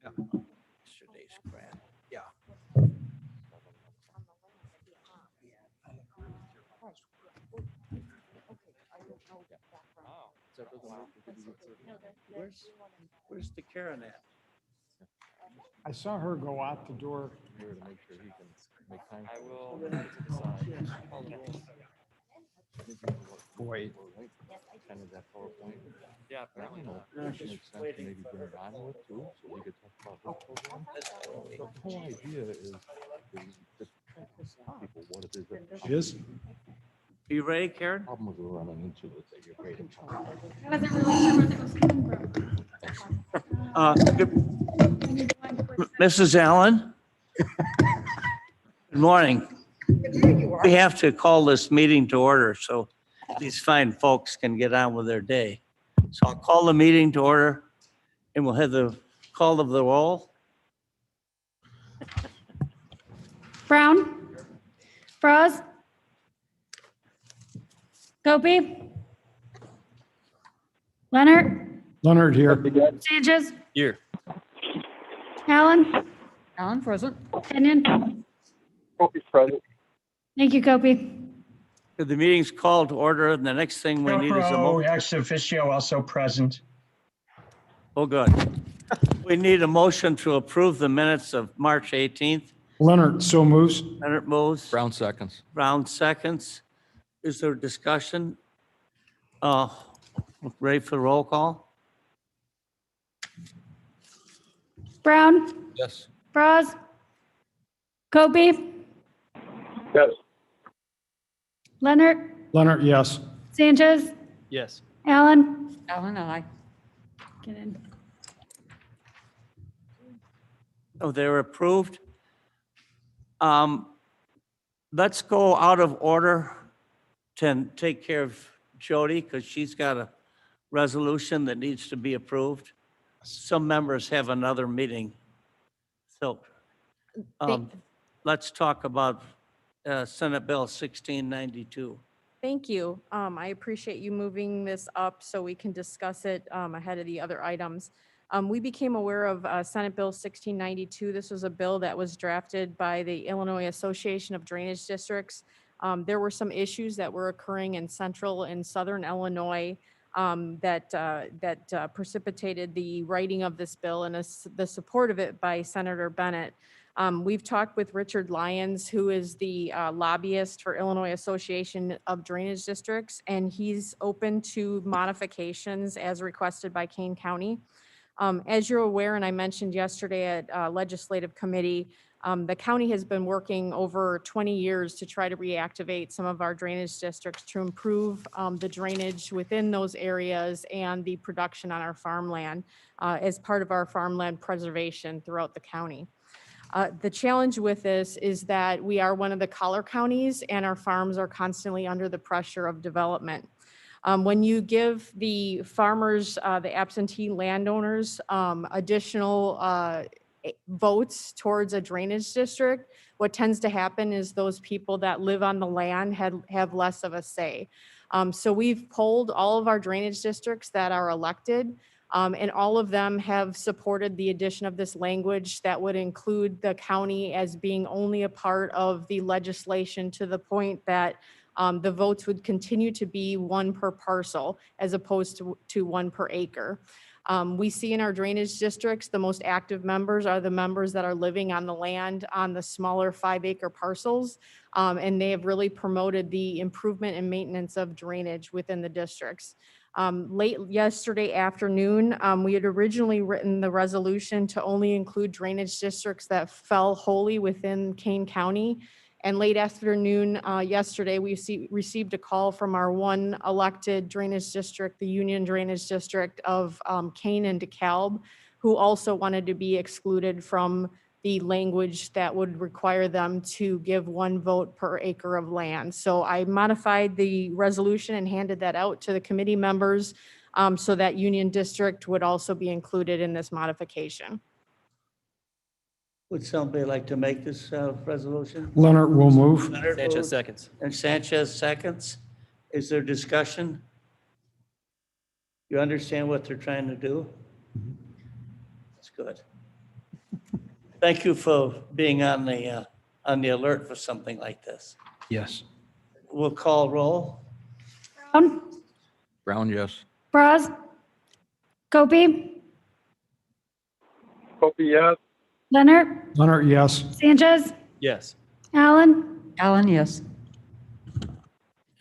Yesterday's grant, yeah. Where's the Karen at? I saw her go out the door. Here to make sure he can make time. I for it. will put it to the side. Boy, Kind of that PowerPoint. Yeah, You apparently know, not. it makes sense to maybe bring it on with too, so we could talk about this program. The whole idea is just people what it is. that the she is. Are you ready, Karen? Problems we're running into that you're great at. I wasn't really sure where that was coming from. Mrs. Allen? Good morning. We have to call this meeting to order so these fine folks can get on with their day. So I'll call the meeting to order and we'll have the call of the roll. Brown? Bras? Gopi? Leonard? Leonard here. Sanchez? Here. Allen? Alan, present. Kenyon? Kobe's present. Thank you, Gopi. The meeting's called to order and the next thing we need is a Pro motion. ex officio also present. Oh, good. We need a motion to approve the minutes of March 18th. Leonard so moves. Leonard moves. Brown seconds. Brown seconds. Is there discussion? Ready for the roll call? Brown? Yes. Bras? Gopi? Yes. Leonard? Leonard, yes. Sanchez? Yes. Allen? Alan, aye. Get in. Oh, they're approved. Let's go out of order to take care of Jody because she's got a resolution that needs to be approved. Some members have another meeting. So let's talk about Senate Bill 1692. Thank you. I appreciate you moving this up so we can discuss it ahead of the other items. We became aware of Senate Bill 1692. This was a bill that was drafted by the Illinois Association of Drainage Districts. There were some issues that were occurring in central and southern Illinois that precipitated the writing of this bill and the support of it by Senator Bennett. We've talked with Richard Lyons, who is the lobbyist for Illinois Association of Drainage Districts, and he's open to modifications as requested by Kane County. As you're aware, and I mentioned yesterday at Legislative Committee, the county has been working over 20 years to try to reactivate some of our drainage districts to improve the drainage within those areas and the production on our farmland as part of our farmland preservation throughout the county. The challenge with this is that we are one of the collar counties and our farms are constantly under the pressure of development. When you give the farmers, the absentee landowners, additional votes towards a drainage district, what tends to happen is those people that live on the land have less of a say. So we've polled all of our drainage districts that are elected, and all of them have supported the addition of this language that would include the county as being only a part of the legislation to the point that the votes would continue to be one per parcel as opposed to one per acre. We see in our drainage districts, the most active members are the members that are living on the land on the smaller 5-acre parcels. And they have really promoted the improvement and maintenance of drainage within the districts. Late yesterday afternoon, we had originally written the resolution to only include drainage districts that fell wholly within Kane County. And late afternoon yesterday, we received a call from our one elected drainage district, the Union Drainage District of Kane and DeKalb, who also wanted to be excluded from the language that would require them to give one vote per acre of land. So I modified the resolution and handed that out to the committee members so that Union District would also be included in this modification. Would somebody like to make this resolution? Leonard will move. Leonard Sanchez moves, seconds. and Sanchez seconds. Is there discussion? You understand what they're trying to do? That's good. Thank you for being on the alert for something like this. Yes. We'll call roll. Brown, Brown, yes. Bras, Gopi, Copy, yes. Leonard, Leonard, yes. Sanchez, Yes. Allen, Allen, yes.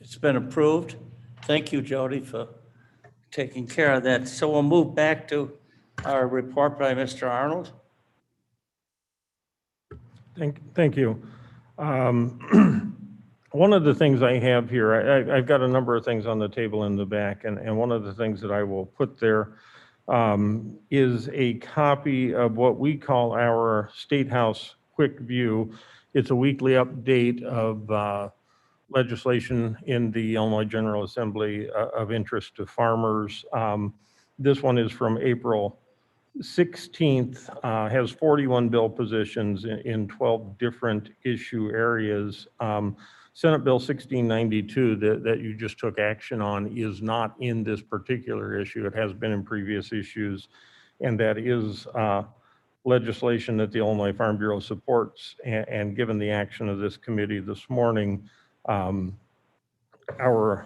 It's been approved. Thank you, Jody, for taking care of that. So we'll move back to our report by Mr. Arnold. Thank you. One of the things I have here, I've got a number of things on the table in the back, and one of the things that I will put there is a copy of what we call our State House Quick View. It's a weekly update of legislation in the Illinois General Assembly of interest to farmers. This one is from April 16th, has 41 bill positions in 12 different issue areas. Senate Bill 1692 that you just took action on is not in this particular issue. It has been in previous issues, and that is legislation that the Illinois Farm Bureau supports. And given the action of this committee this morning, our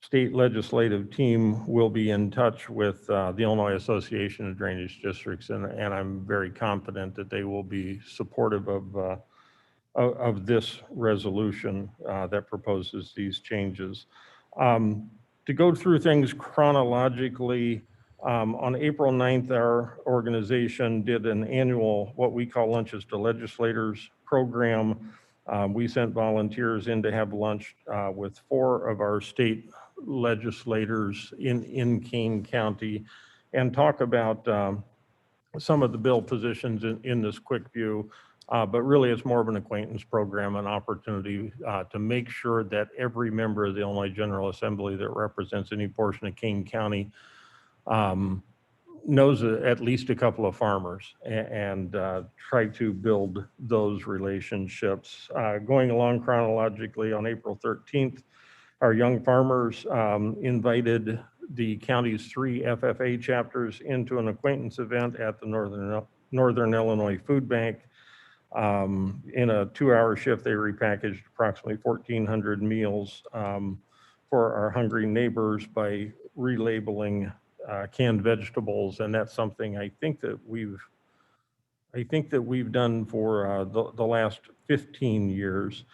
state legislative team will be in touch with the Illinois Association of Drainage Districts, and I'm very confident that they will be supportive of this resolution that proposes these changes. To go through things chronologically, on April 9th, our organization did an annual, what we call Lunches to Legislators program. We sent volunteers in to have lunch with 4 of our state legislators in Kane County and talk about some of the bill positions in this quick view. But really, it's more of an acquaintance program, an opportunity to make sure that every member of the Illinois General Assembly that represents any portion of Kane County knows at least a couple of farmers and try to build those relationships. Going along chronologically, on April 13th, our young farmers invited the county's 3 FFA chapters into an acquaintance event at the Northern Illinois Food Bank. In a 2-hour shift, they repackaged approximately 1,400 meals for our hungry neighbors by relabeling canned vegetables, and that's something I think that we've done for the last 15 years.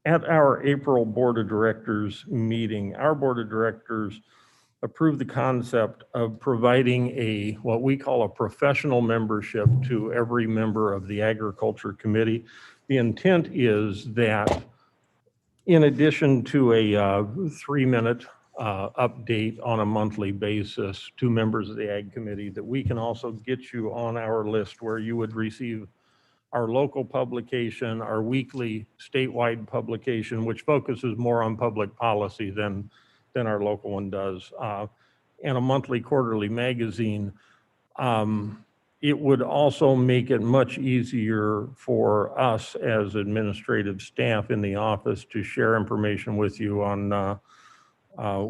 At our April Board of Directors meeting, our Board of Directors approved the concept of providing what we call a professional membership to every member of the Agriculture Committee. The intent is that in addition to a 3-minute update on a monthly basis to members of the Ag Committee, that we can also get you on our list where you would receive our local publication, our weekly statewide publication, which focuses more on public policy than our local one does, and a monthly quarterly magazine. It would also make it much easier for us as administrative staff in the office to share information with you on,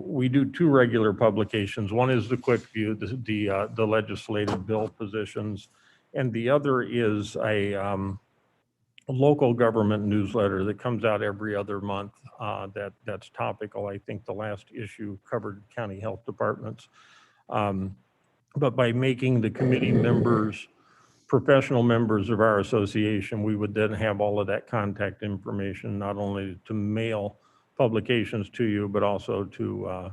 we do 2 regular publications. One is the Quick View, the legislative bill positions, and the other is a local government newsletter that comes out every other month that's topical. I think the last issue covered county health departments. But by making the committee members professional members of our association, we would then have all of that contact information, not only to mail publications to you, but also to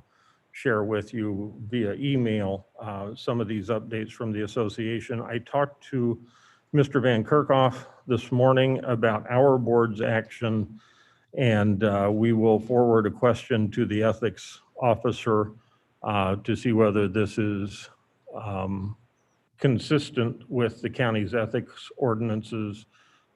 share with you via email some of these updates from the association. I talked to Mr. Van Kerkhoff this morning about our board's action, and we will forward a question to the ethics officer to see whether this is consistent with the county's ethics ordinances.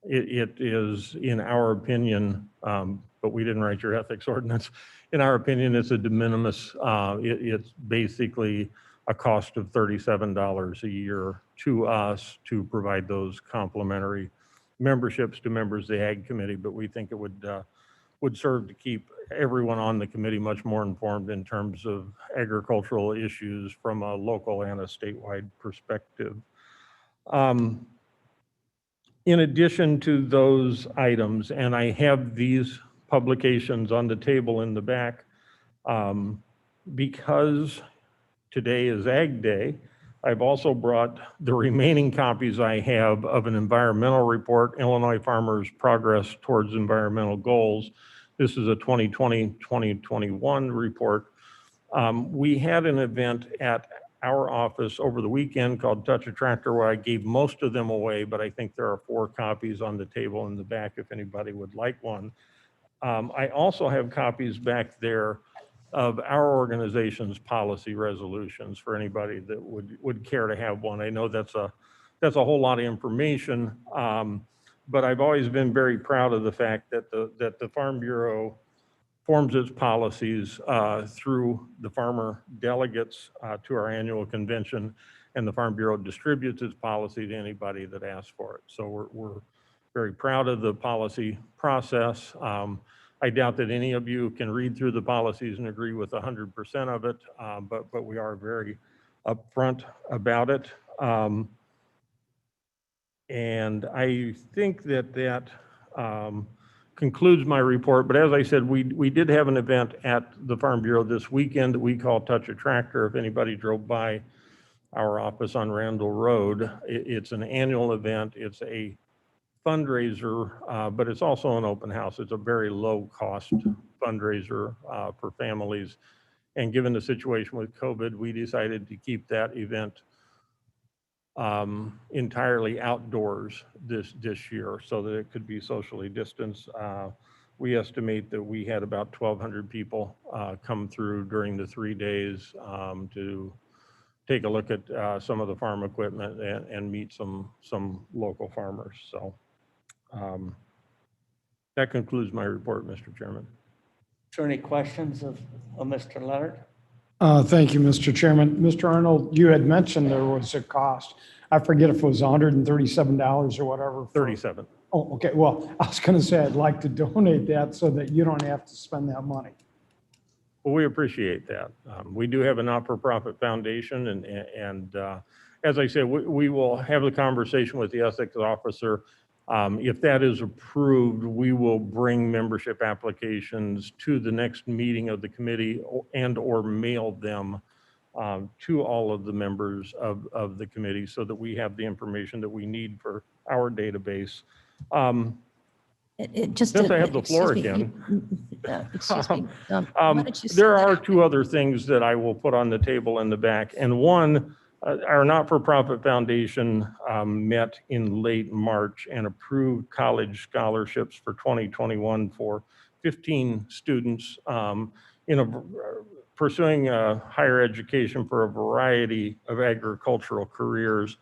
It is, in our opinion, but we didn't write your ethics ordinance. In our opinion, it's a de minimis. It's basically a cost of $37 a year to us to provide those complimentary memberships to members of the Ag Committee, but we think it would serve to keep everyone on the committee much more informed in terms of agricultural issues from a local and a statewide perspective. In addition to those items, and I have these publications on the table in the back, because today is Ag Day, I've also brought the remaining copies I have of an environmental report, Illinois Farmers' Progress Towards Environmental Goals. This is a 2020-2021 report. We had an event at our office over the weekend called Touch a Tractor, where I gave most of them away, but I think there are 4 copies on the table in the back if anybody would like one. I also have copies back there of our organization's policy resolutions for anybody that would care to have one. I know that's a whole lot of information, but I've always been very proud of the fact that the Farm Bureau forms its policies through the farmer delegates to our annual convention, and the Farm Bureau distributes its policy to anybody that asks for it. So we're very proud of the policy process. I doubt that any of you can read through the policies and agree with 100% of it, but we are very upfront about it. And I think that concludes my report. But as I said, we did have an event at the Farm Bureau this weekend that we call Touch a Tractor. If anybody drove by our office on Randall Road, it's an annual event. It's a fundraiser, but it's also an open house. It's a very low cost fundraiser for families. And given the situation with COVID, we decided to keep that event entirely outdoors this year so that it could be socially distanced. We estimate that we had about 1,200 people come through during the 3 days to take a look at some of the farm equipment and meet some local farmers. So that concludes my report, Mr. Chairman. Is there any questions of Mr. Leonard? Thank you, Mr. Chairman. Mr. Arnold, you had mentioned there was a cost. I forget if it was $137 or whatever. 37. Oh, okay. Well, I was going to say I'd like to donate that so that you don't have to spend that money. Well, we appreciate that. We do have a not-for-profit foundation, and as I said, we will have the conversation with the ethics officer. If that is approved, we will bring membership applications to the next meeting of the committee and/or mail them to all of the members of the committee so that we have the information that we need for our database. Since I have the floor again, Excuse me. Why don't you there say are that? 2 other things that I will put on the table in the back. And one, our not-for-profit foundation met in late March and approved college scholarships for 2021 for 15 students pursuing higher education for a variety of agricultural careers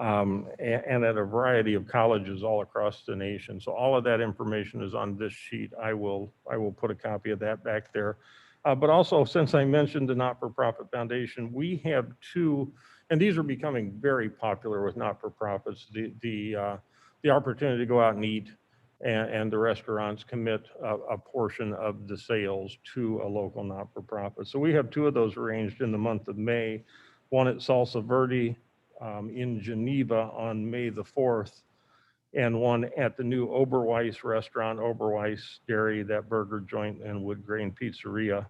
and at a variety of colleges all across the nation. So all of that information is on this sheet. I will put a copy of that back there. But also, since I mentioned the not-for-profit foundation, we have 2, and these are becoming very popular with not-for-profits, the opportunity to go out and eat, and the restaurants commit a portion of the sales to a local not-for-profit. So we have 2 of those arranged in the month of May, one at Salsa Verde in Geneva on May the 4th, and one at the new Oberweis restaurant, Oberweis Dairy, that burger joint, and Wood Grain Pizzeria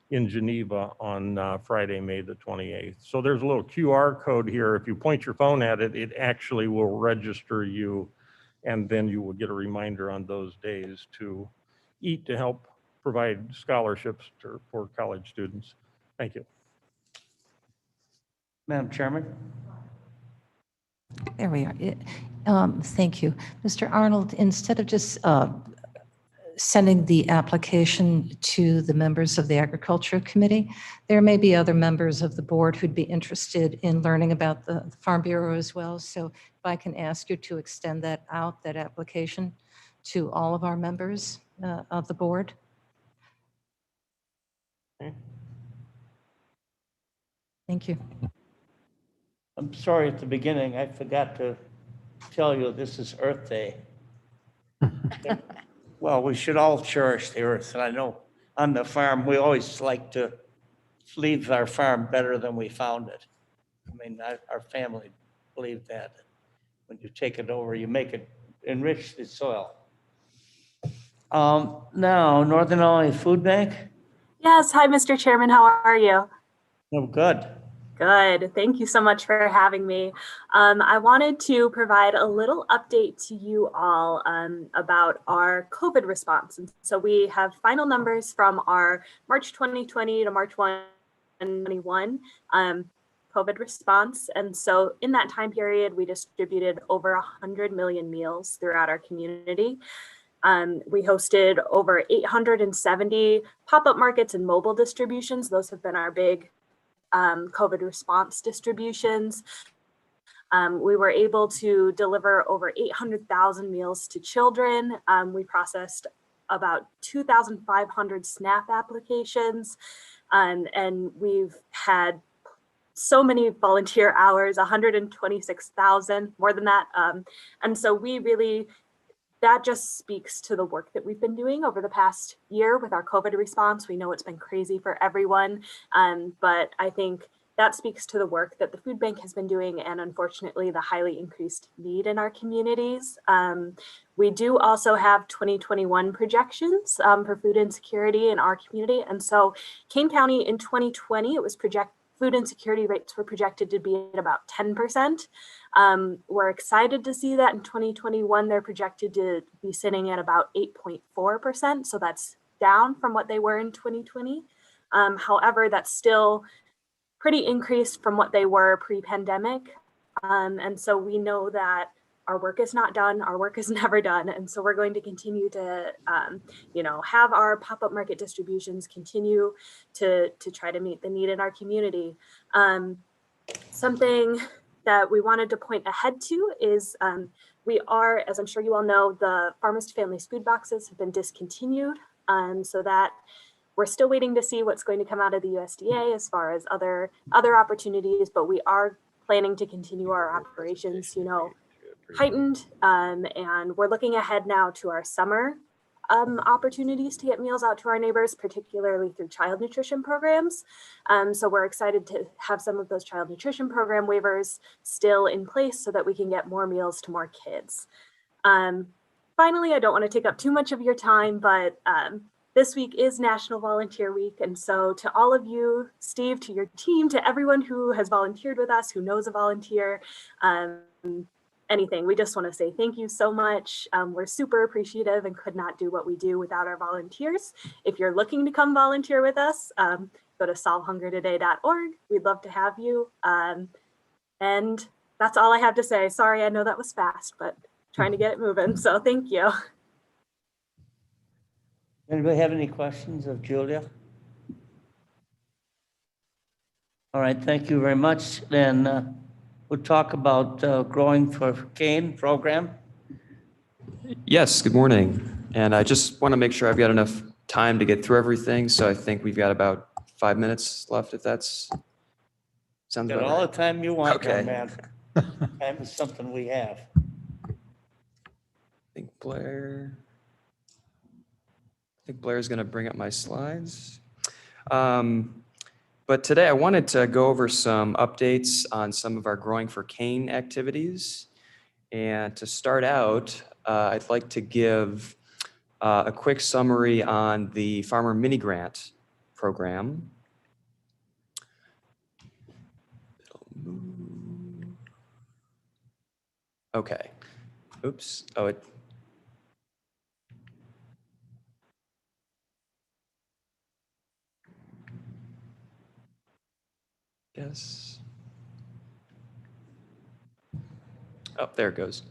in Geneva on Friday, May the 28th. So there's a little QR code here. If you point your phone at it, it actually will register you, and then you will get a reminder on those days to eat to help provide scholarships for college students. Thank you. Madam Chairman? There we are. Thank you. Mr. Arnold, instead of just sending the application to the members of the Agriculture Committee, there may be other members of the board who'd be interested in learning about the Farm Bureau as well. So if I can ask you to extend that out, that application, to all of our members of the board. Okay. Thank you. I'm sorry at the beginning, I forgot to tell you this is Earth Day. Well, we should all cherish the earth, and I know on the farm, we always like to leave our farm better than we found it. I mean, our family believed that. when you take it over, you make it enrich the soil. Now, Northern Illinois Food Bank, Yes. Hi, Mr. Chairman. How are you? oh, good. Good. Thank you so much for having me. I wanted to provide a little update to you all about our COVID response. And so we have final numbers from our March 2020 to March 1, 2021 COVID response. And so in that time period, we distributed over 100 million meals throughout our community. We hosted over 870 pop-up markets and mobile distributions. Those have been our big COVID response distributions. We were able to deliver over 800,000 meals to children. We processed about 2,500 SNAP applications, and we've had so many volunteer hours, 126,000, more than that. And so that just speaks to the work that we've been doing over the past year with our COVID response. We know it's been crazy for everyone, but I think that speaks to the work that the food bank has been doing, and unfortunately the highly increased need in our communities. We do also have 2021 projections for food insecurity in our community. And so Kane County in 2020, it was food insecurity rates were projected to be at about 10%. We're excited to see that in 2021, they're projected to be sitting at about 8.4%. So that's down from what they were in 2020. However, that's still pretty increased from what they were pre-pandemic. And so we know that our work is not done. Our work is never done. And so we're going to continue to, have our pop-up market distributions continue to try to meet the need in our community. Something that we wanted to point ahead to is we are, as I'm sure you all know, the Farmers to Families food boxes have been discontinued. So that we're still waiting to see what's going to come out of the USDA as far as other opportunities, but we are planning to continue our operations, heightened, and we're looking ahead now to our summer opportunities to get meals out to our neighbors, particularly through child nutrition programs. So we're excited to have some of those child nutrition program waivers still in place so that we can get more meals to more kids. Finally, I don't want to take up too much of your time, but this week is National Volunteer Week. And so to all of you, Steve, to your team, to everyone who has volunteered with us, who knows a volunteer, anything, we just want to say thank you so much. We're super appreciative and could not do what we do without our volunteers. If you're looking to come volunteer with us, go to solvehungertoday.org. We'd love to have you. And that's all I have to say. Sorry, I know that was fast, but trying to get it moving. So thank you. Anybody have any questions of Julia? All right, thank you very much. Then we'll talk about Growing for Kane program. Yes, good morning. And I just want to make sure I've got enough time to get through everything. So I think we've got about 5 minutes left, if that's sounds Got about all right. the time you want, Okay. young man. Time is something we have. I think Blair's going to bring up my slides. But today I wanted to go over some updates on some of our Growing for Kane activities. And to start out, I'd like to give a quick summary on the Farmer Mini Grant program. Okay. Oops. Oh, Yes. Oh, there it goes.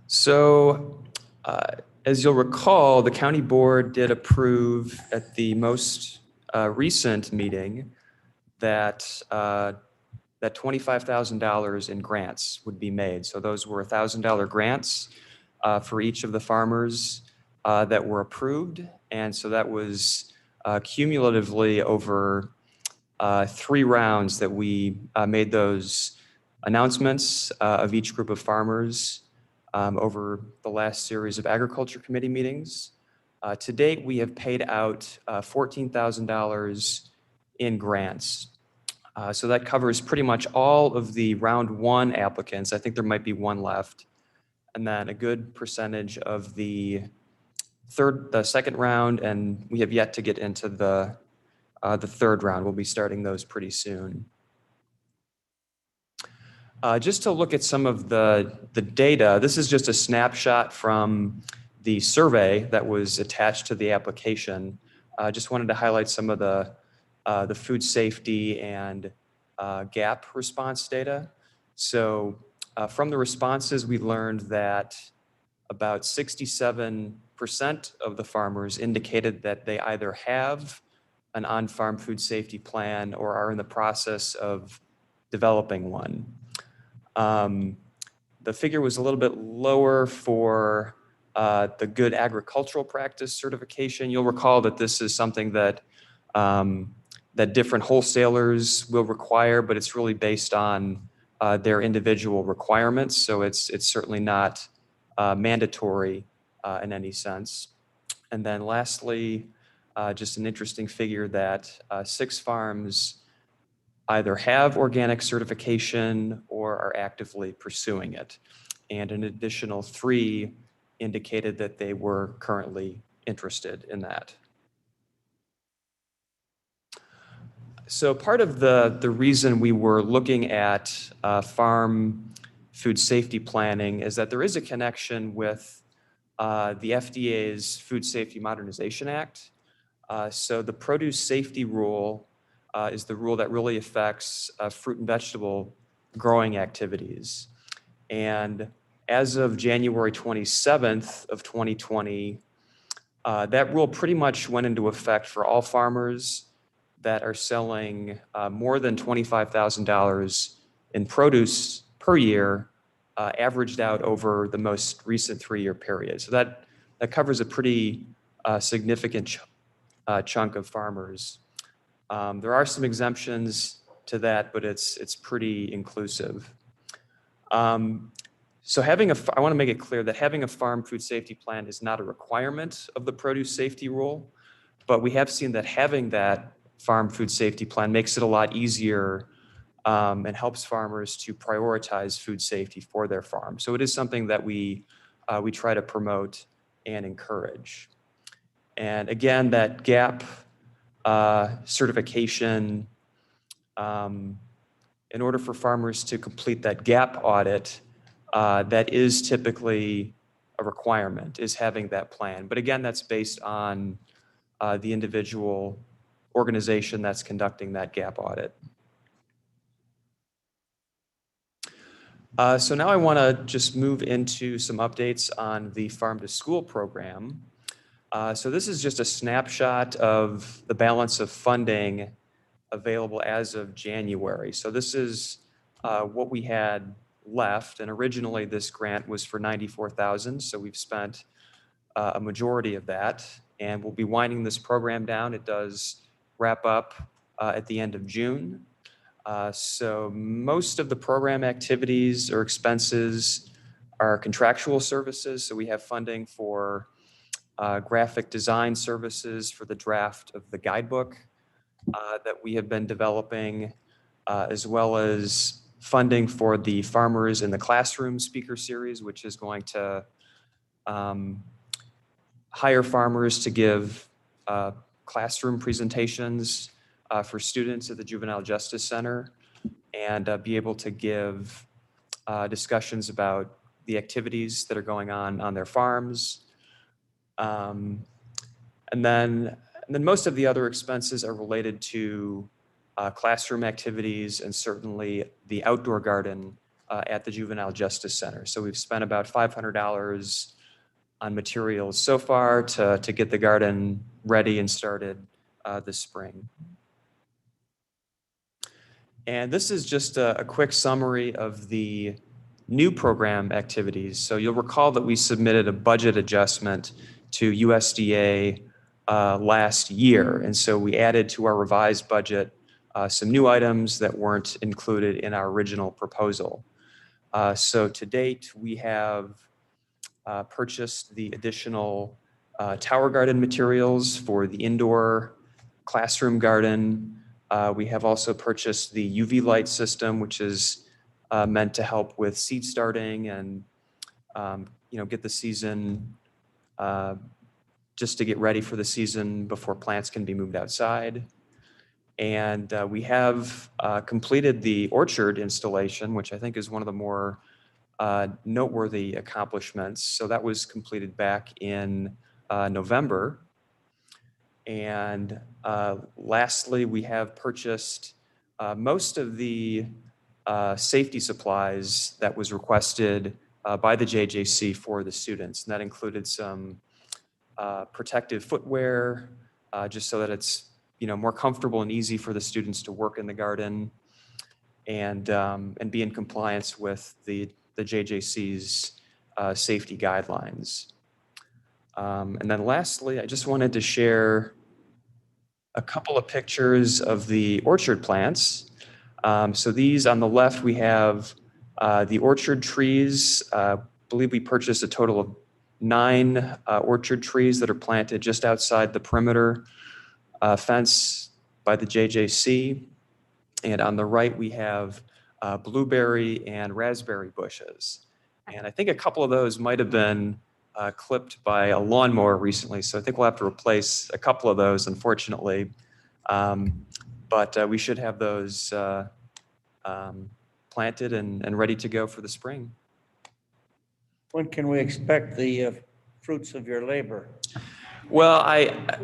So, as you'll recall, the county board did approve at the most recent meeting that $25,000 in grants would be made. So those were $1,000 grants for each of the farmers that were approved. And so that was cumulatively over 3 rounds that we made those announcements of each group of farmers over the last series of agriculture committee meetings. To date, we have paid out $14,000 in grants. So that covers pretty much all of the round one applicants. I think there might be one left. And then a good percentage of the second round, and we have yet to get into the third round. We'll be starting those pretty soon. Just to look at some of the data, this is just a snapshot from the survey that was attached to the application. Just wanted to highlight some of the food safety and GAP response data. So from the responses, we learned that about 67% of the farmers indicated that they either have an on-farm food safety plan or are in the process of developing one. The figure was a little bit lower for the Good Agricultural Practice certification. You'll recall that this is something that that different wholesalers will require, but it's really based on their individual requirements. So it's certainly not mandatory in any sense. And then lastly, just an interesting figure that 6 farms either have organic certification or are actively pursuing it. And an additional 3 indicated that they were currently interested in that. So part of the reason we were looking at farm food safety planning is that there is a connection with the FDA's Food Safety Modernization Act. So the produce safety rule is the rule that really affects fruit and vegetable growing activities. And as of January 27th of 2020, that rule pretty much went into effect for all farmers that are selling more than $25,000 in produce per year, averaged out over the most recent 3-year period. So that covers a pretty significant chunk of farmers. There are some exemptions to that, but it's pretty inclusive. So I want to make it clear that having a farm food safety plan is not a requirement of the produce safety rule, but we have seen that having that farm food safety plan makes it a lot easier and helps farmers to prioritize food safety for their farm. So it is something that we try to promote and encourage. And again, that GAP certification, in order for farmers to complete that GAP audit, that is typically a requirement, is having that plan. But again, that's based on the individual organization that's conducting that GAP audit. So now I want to just move into some updates on the Farm to School program. So this is just a snapshot of the balance of funding available as of January. So this is what we had left, and originally this grant was for $94,000. So we've spent a majority of that, and we'll be winding this program down. It does wrap up at the end of June. So most of the program activities or expenses are contractual services. So we have funding for graphic design services for the draft of the guidebook that we have been developing, as well as funding for the Farmers in the Classroom speaker series, which is going to hire farmers to give classroom presentations for students at the Juvenile Justice Center and be able to give discussions about the activities that are going on their farms. And then most of the other expenses are related to classroom activities and certainly the outdoor garden at the Juvenile Justice Center. So we've spent about $500 on materials so far to get the garden ready and started this spring. And this is just a quick summary of the new program activities. So you'll recall that we submitted a budget adjustment to USDA last year. And so we added to our revised budget some new items that weren't included in our original proposal. So to date, we have purchased the additional tower garden materials for the indoor classroom garden, We have also purchased the UV light system, which is meant to help with seed starting and get the season, just to get ready for the season before plants can be moved outside. And we have completed the orchard installation, which I think is one of the more noteworthy accomplishments. So that was completed back in November. And lastly, we have purchased most of the safety supplies that was requested by the JJC for the students. And that included some protective footwear, just so that it's more comfortable and easy for the students to work in the garden, and be in compliance with the JJC's safety guidelines. And then lastly, I just wanted to share a couple of pictures of the orchard plants. So these on the left, we have the orchard trees. I believe we purchased a total of 9 orchard trees that are planted just outside the perimeter fence by the JJC. And on the right, we have blueberry and raspberry bushes. And I think a couple of those might have been clipped by a lawnmower recently. So I think we'll have to replace a couple of those, unfortunately. But we should have those planted and ready to go for the spring. When can we expect the fruits of your labor? Well,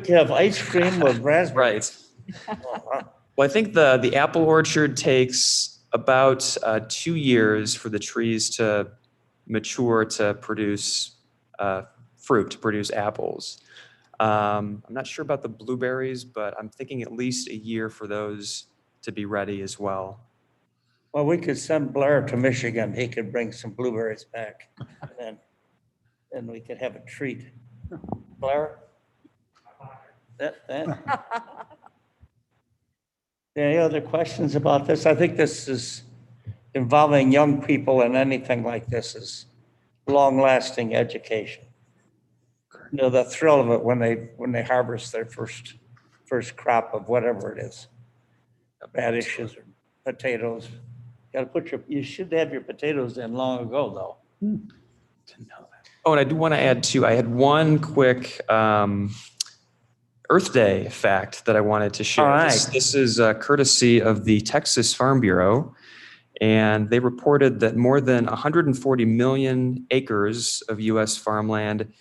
You have ice cream with raspberries. right. Well, I think the apple orchard takes about 2 years for the trees to mature to produce fruit, to produce apples. I'm not sure about the blueberries, but I'm thinking at least a year for those to be ready as well. Well, we could send Blair to Michigan. He could bring some blueberries back. And we could have a treat. Blair? Any other questions about this? I think this is involving young people, and anything like this is long-lasting education. The thrill of it when they harvest their first crop of whatever it is, radishes or potatoes. You should have your potatoes in long ago, though. Oh, and I do want to add too, I had one quick Earth Day fact that I wanted to share. All right. This is courtesy of the Texas Farm Bureau, and they reported that more than 140 million acres of U.S. farmland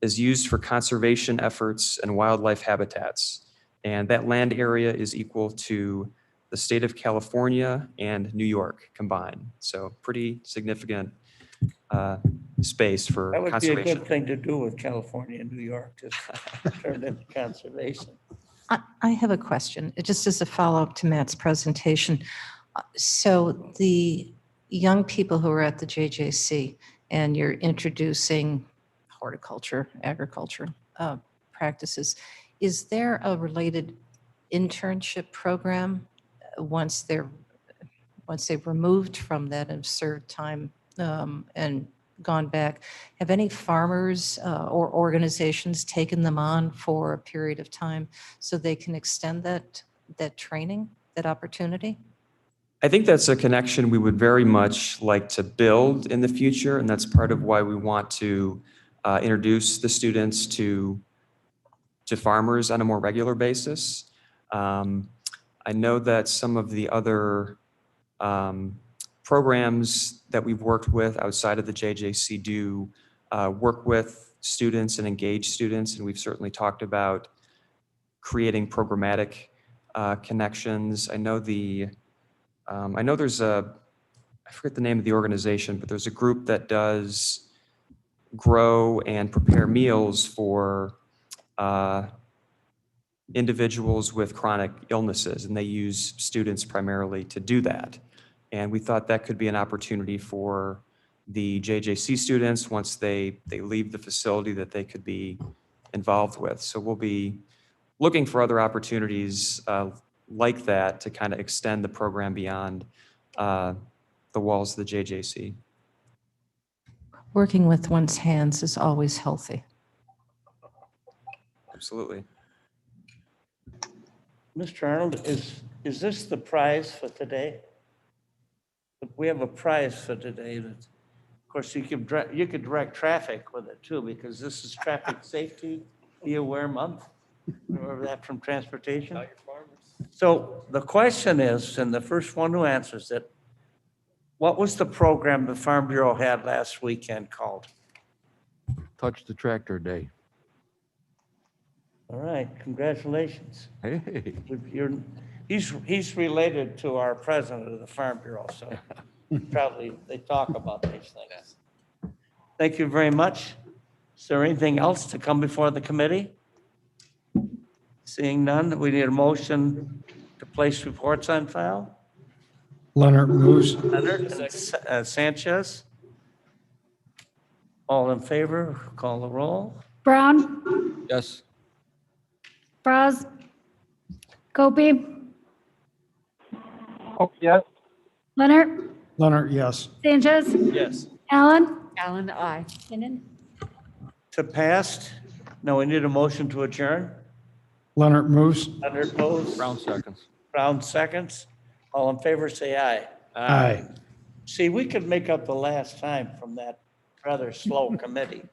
is used for conservation efforts and wildlife habitats. And that land area is equal to the state of California and New York combined. So pretty significant space for That would be a conservation. good thing to do with California and New York, just turn it into conservation. I have a question, just as a follow-up to Matt's presentation. So the young people who are at the JJC, and you're introducing horticulture, agriculture practices, is there a related internship program once they've removed from that and served time and gone back? Have any farmers or organizations taken them on for a period of time so they can extend that training, that opportunity? I think that's a connection we would very much like to build in the future, and that's part of why we want to introduce the students to farmers on a more regular basis. I know that some of the other programs that we've worked with outside of the JJC do work with students and engage students, and we've certainly talked about creating programmatic connections. I know there's I forget the name of the organization, but there's a group that does grow and prepare meals for individuals with chronic illnesses, and they use students primarily to do that. And we thought that could be an opportunity for the JJC students once they leave the facility that they could be involved with. So we'll be looking for other opportunities like that to kind of extend the program beyond the walls of the JJC. Working with one's hands is always healthy. Absolutely. Mr. Arnold, is Is this the prize for today? We have a prize for today that, of course, you could direct traffic with it too, because this is Traffic Safety Be Aware Month. Remember that from transportation? So the question is, and the first one who answers it, what was the program the Farm Bureau had last weekend called? Touch the Tractor Day. All right, congratulations. Hey. He's related to our president of the Farm Bureau, so probably they talk about these things. Thank you very much. Is there anything else to come before the committee? Seeing none, we need a motion to place reports on file. Leonard moves. Leonard and Sanchez. All in favor, call the roll. Brown, Yes. Braz, Gopi, Oh, yes. Leonard, Leonard, yes. Sanchez, Yes. Allen, Allen, aye. Kinnon. To pass, no, we need a motion to adjourn. Leonard moves. Leonard moves. Brown seconds. Brown seconds. All in favor, say aye. Aye. See, we could make up the last time from that rather slow committee.